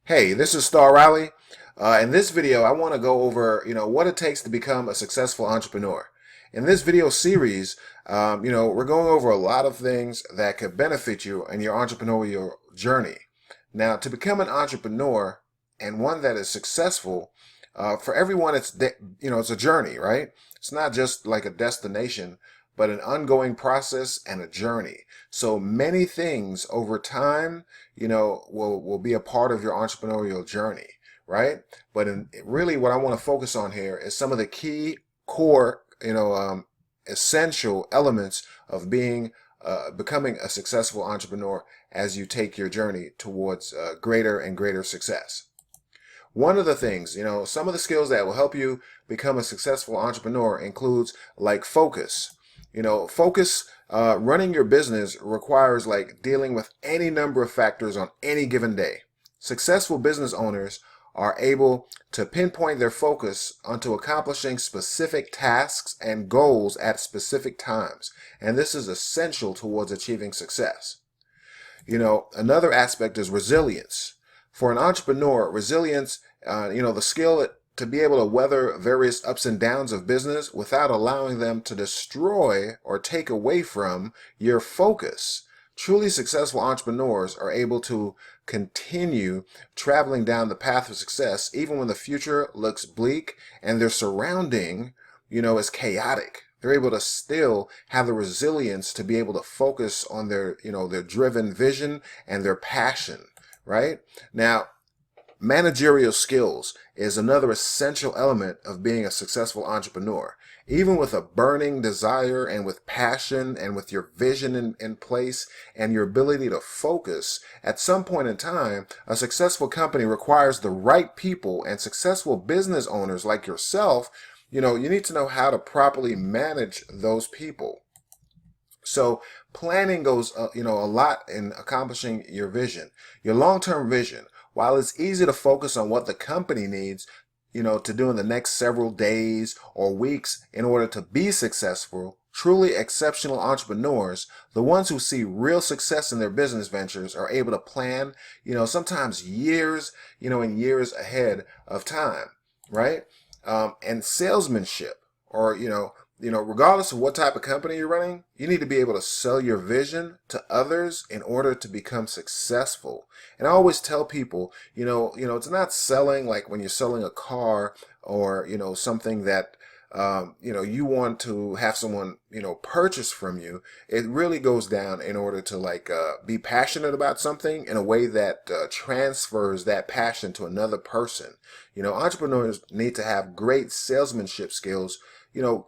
Hey, this is Star Riley. In this video, I want to go over, what it takes to become a successful entrepreneur. In this video series, we're going over a lot of things that could benefit you in your entrepreneurial journey. Now, to become an entrepreneur and one that is successful, for everyone, it's a journey, right? It's not just like a destination, but an ongoing process and a journey. So many things over time will be a part of your entrepreneurial journey, right? But really what I want to focus on here is some of the key core, essential elements of becoming a successful entrepreneur as you take your journey towards greater and greater success. One of the things, some of the skills that will help you become a successful entrepreneur includes like focus. Running your business requires like dealing with any number of factors on any given day. Successful business owners are able to pinpoint their focus onto accomplishing specific tasks and goals at specific times. And this is essential towards achieving success. Another aspect is resilience. For an entrepreneur, resilience, the skill to be able to weather various ups and downs of business without allowing them to destroy or take away from your focus. Truly successful entrepreneurs are able to continue traveling down the path of success even when the future looks bleak and their surrounding, is chaotic. They're able to still have the resilience to be able to focus on their driven vision and their passion, right? Now, managerial skills is another essential element of being a successful entrepreneur. Even with a burning desire and with passion and with your vision in place and your ability to focus, at some point in time, a successful company requires the right people, and successful business owners like yourself, you need to know how to properly manage those people. So planning goes, a lot in accomplishing your vision, your long-term vision. While it's easy to focus on what the company needs, to do in the next several days or weeks in order to be successful, truly exceptional entrepreneurs, the ones who see real success in their business ventures, are able to plan, sometimes years, and years ahead of time, right? And salesmanship, or regardless of what type of company you're running, you need to be able to sell your vision to others in order to become successful. And I always tell people, it's not selling like when you're selling a car or, something that, you want to have someone, purchase from you. It really goes down in order to be passionate about something in a way that transfers that passion to another person. Entrepreneurs need to have great salesmanship skills,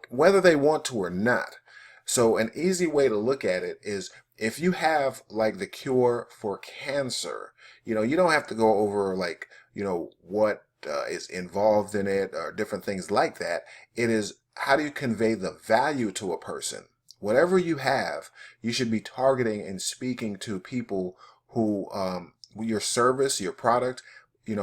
whether they want to or not. So an easy way to look at it is if you have like the cure for cancer, you don't have to go over what is involved in it or different things like that. It is how do you convey the value to a person? Whatever you have, you should be targeting and speaking to people who your service, your product,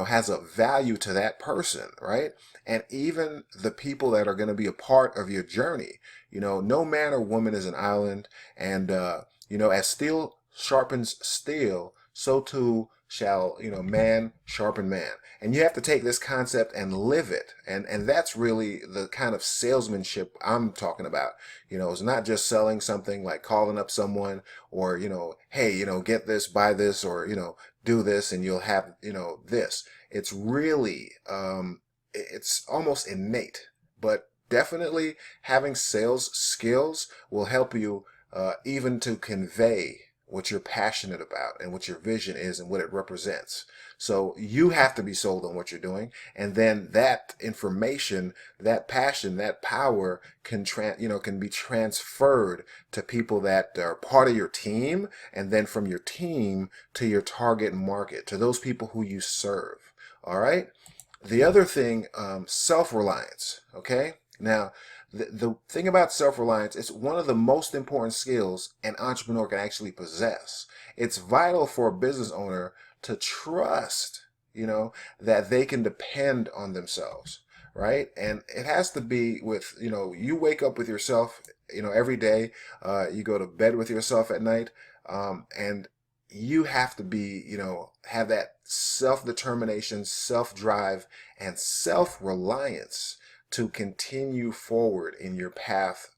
has a value to that person, right? And even the people that are going to be a part of your journey. No man or woman is an island, and as steel sharpens steel, so too shall man sharpen man. And you have to take this concept and live it, and that's really the kind of salesmanship I'm talking about. It's not just selling something like calling up someone or hey, get this, buy this, or do this and you'll have this. It's really it's almost innate, but definitely having sales skills will help you even to convey what you're passionate about and what your vision is and what it represents. So you have to be sold on what you're doing, and then that information, that passion, that power can be transferred to people that are part of your team, and then from your team to your target market, to those people who you serve. All right. The other thing, self-reliance. Okay. Now, the thing about self-reliance, it's one of the most important skills an entrepreneur can actually possess. It's vital for a business owner to trust, that they can depend on themselves, right? And it has to be with, you wake up with yourself, every day, you go to bed with yourself at night, and you have to be, have that self-determination, self-drive, and self-reliance to continue forward in your path,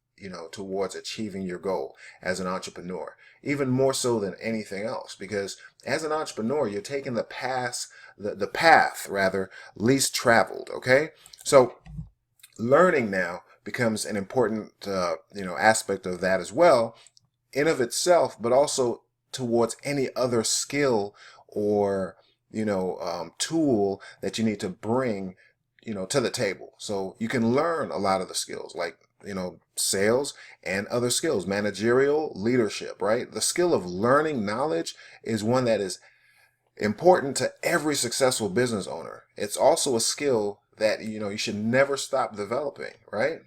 towards achieving your goal as an entrepreneur, even more so than anything else. Because as an entrepreneur, you're taking the path rather least traveled. Okay. So learning now becomes an important, aspect of that as well, in of itself, but also towards any other skill or tool that you need to bring to the table. So you can learn a lot of the skills like sales and other skills, managerial, leadership, right? The skill of learning knowledge is one that is important to every successful business owner. It's also a skill that you should never stop developing, right?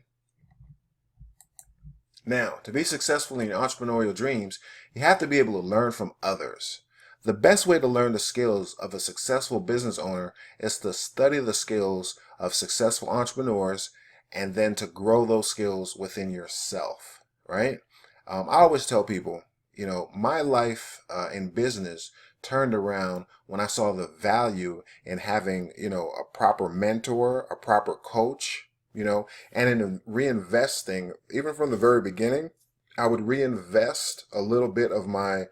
Now, to be successful in your entrepreneurial dreams, you have to be able to learn from others. The best way to learn the skills of a successful business owner is to study the skills of successful entrepreneurs and then to grow those skills within yourself, right? I always tell people, my life in business turned around when I saw the value in having, a proper mentor, a proper coach, and in reinvesting, even from the very beginning, I would reinvest a little bit of my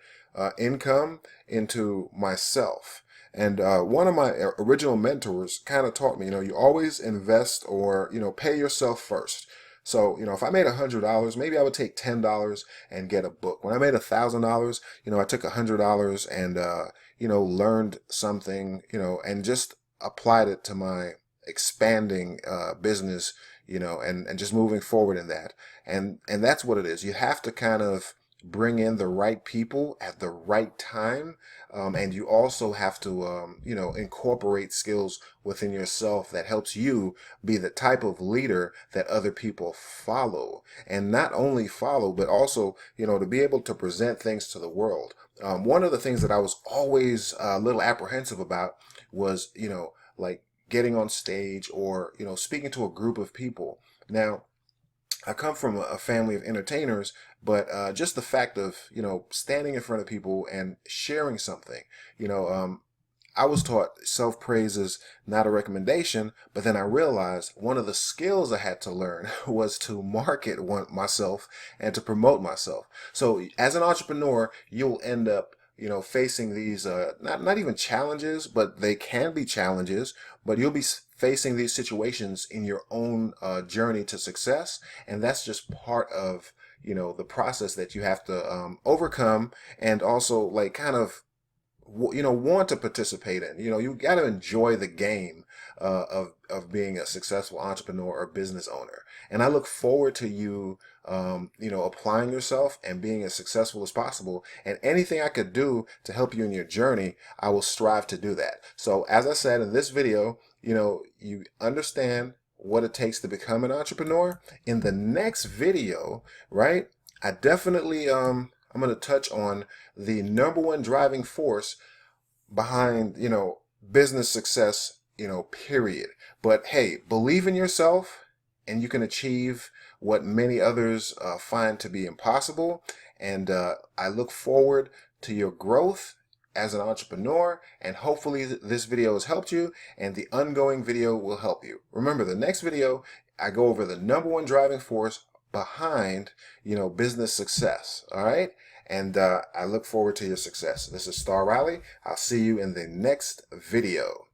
income into myself. And one of my original mentors kind of taught me, you always invest or, pay yourself first. So, if I made $100, maybe I would take $10 and get a book. When I made $1,000, I took $100 and, learned something, and just applied it to my expanding business, and just moving forward in that. And that's what it is. You have to kind of bring in the right people at the right time. And you also have to, incorporate skills within yourself that helps you be the type of leader that other people follow. And not only follow, but also, to be able to present things to the world. One of the things that I was always a little apprehensive about was, like getting on stage or, speaking to a group of people. Now, I come from a family of entertainers, but just the fact of, standing in front of people and sharing something, I was taught self-praise is not a recommendation, but then I realized one of the skills I had to learn was to market myself and to promote myself. So as an entrepreneur, you'll end up facing these not even challenges, but they can be challenges, but you'll be facing these situations in your own journey to success, and that's just part of the process that you have to overcome, and also like kind of want to participate in. You got to enjoy the game of being a successful entrepreneur or business owner. And I look forward to you, applying yourself and being as successful as possible. And anything I could do to help you in your journey, I will strive to do that. So as I said in this video, you understand what it takes to become an entrepreneur. In the next video, right, I definitely, I'm going to touch on the number one driving force behind, business success, period. But hey, believe in yourself and you can achieve what many others find to be impossible. And I look forward to your growth as an entrepreneur, and hopefully this video has helped you and the ongoing video will help you. Remember, the next video, I go over the number one driving force behind, business success. All right. And I look forward to your success. This is Star Riley. I'll see you in the next video.